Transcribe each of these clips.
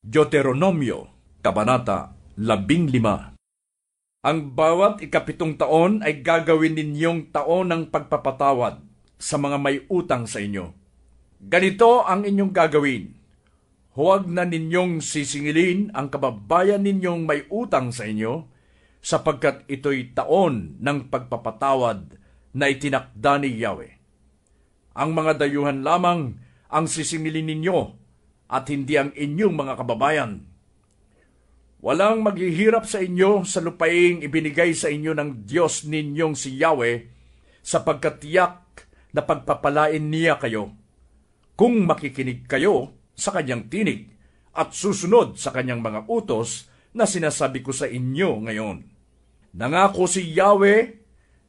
Deuteronomio, Kabanata 15. Ang bawat ikapitong taon ay gagawin ninyong taon ng pagpapatawad sa mga may utang sa inyo. Ganito ang inyong gagawin. Huwag na ninyong sisingilin ang kababayan ninyong may utang sa inyo, sapagkat ito'y taon ng pagpapatawad na itinakda ni Yahweh. Ang mga dayuhan lamang ang sisingilin ninyo, at hindi ang inyong mga kababayan. Walang maghihirap sa inyo sa lupaing ibinigay sa inyo ng Diyos ninyong si Yahweh, sapagkat tiyak na pagpapalain niya kayo, kung makikinig kayo sa kanyang tinig at susunod sa kanyang mga utos na sinasabi ko sa inyo ngayon. Nangako si Yahweh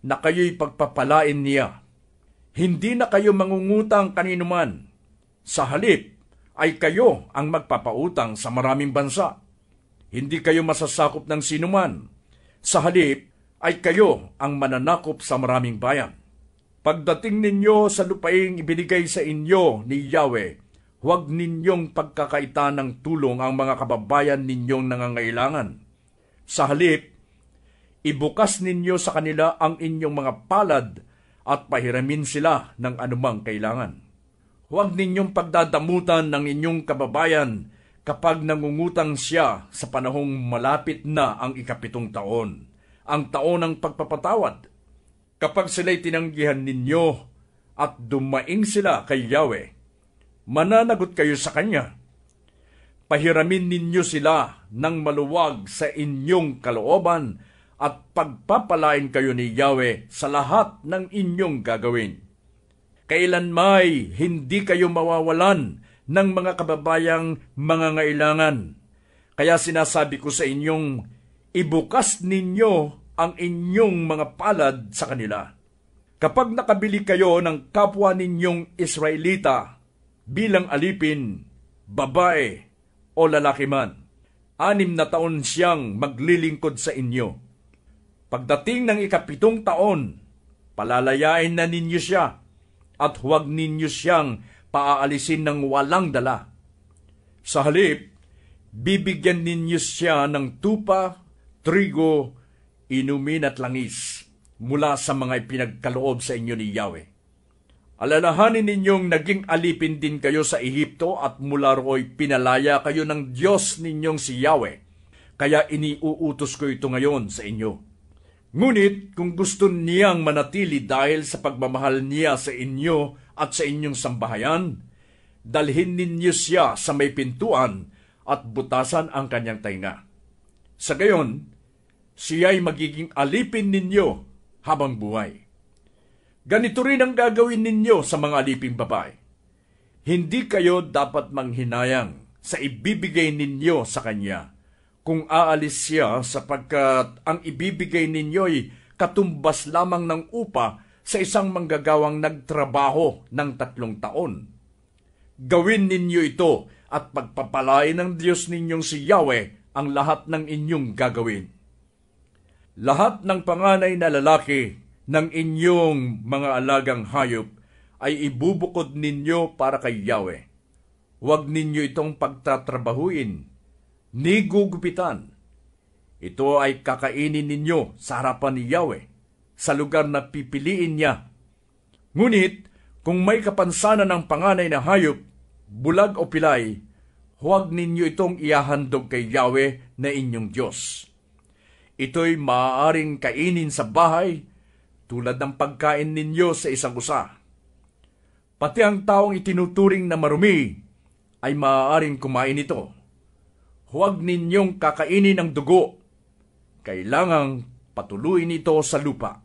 na kayo'y pagpapalain niya. Hindi na kayo mangungutang kaninuman. Sa halip, ay kayo ang magpapautang sa maraming bansa. Hindi kayo masasakop ng sinuman. Sa halip, ay kayo ang mananakop sa maraming bayan. Pagdating ninyo sa lupaing ibinigay sa inyo ni Yahweh, huwag ninyong pagkakaitan ng tulong ang mga kababayan ninyong nangangailangan. Sa halip, ibukas ninyo sa kanila ang inyong mga palad at pahiramin sila ng anumang kailangan. Huwag ninyong pagdadamutan ng inyong kababayan kapag nangungutang siya sa panahong malapit na ang ikapitong taon, ang taon ng pagpapatawad. Kapag sila'y tinanggihan ninyo at dumaing sila kay Yahweh, mananagot kayo sa kanya. Pahiramin ninyo sila ng maluwag sa inyong kalooban at pagpapalain kayo ni Yahweh sa lahat ng inyong gagawin. Kailan may hindi kayo mawawalan ng mga kababayang mga ngailangan. Kaya sinasabi ko sa inyong, ibukas ninyo ang inyong mga palad sa kanila. Kapag nakabili kayo ng kapwa ninyong Israelita bilang alipin, babae o lalaki man, 6 na taon siyang maglilingkod sa inyo. Pagdating ng ikapitong taon, palalayain na ninyo siya, at huwag ninyo siyang paaalisin ng walang dala. Sa halip, bibigyan ninyo siya ng tupa, trigo, inumin at langis mula sa mga ipinagkaloob sa inyo ni Yahweh. Alalahanin ninyong naging alipin din kayo sa Ehipto at mula ro'y pinalaya kayo ng Diyos ninyong si Yahweh. Kaya iniuutos ko ito ngayon sa inyo. Ngunit kung gusto niyang manatili dahil sa pagmamahal niya sa inyo at sa inyong sambahayan, dalhin ninyo siya sa may pintuan at butasan ang kanyang tainga. Sa gayon, siya'y magiging alipin ninyo habang buhay. Ganito rin ang gagawin ninyo sa mga aliping babae. Hindi kayo dapat manghinayang sa ibibigay ninyo sa kanya, kung aalis siya, sapagkat ang ibibigay ninyo'y katumbas lamang ng upa sa isang manggagawang nagtrabaho ng 3 taon. Gawin ninyo ito at pagpapalain ng Diyos ninyong si Yahweh ang lahat ng inyong gagawin. Lahat ng panganay na lalaki ng inyong mga alagang hayop ay ibubukod ninyo para kay Yahweh. Huwag ninyo itong pagtatrabahuin ni gugupitan. Ito ay kakainin ninyo sa harapan ni Yahweh, sa lugar na pipiliin niya. Ngunit, kung may kapansanan ng panganay na hayop, bulag o pilay, huwag ninyo itong ihahandog kay Yahweh na inyong Diyos. Ito'y maaaring kainin sa bahay, tulad ng pagkain ninyo sa isang usa. Pati ang taong itinuturing na marumi ay maaaring kumain ito. Huwag ninyong kakainin ang dugo. Kailangang patuloyin ito sa lupa.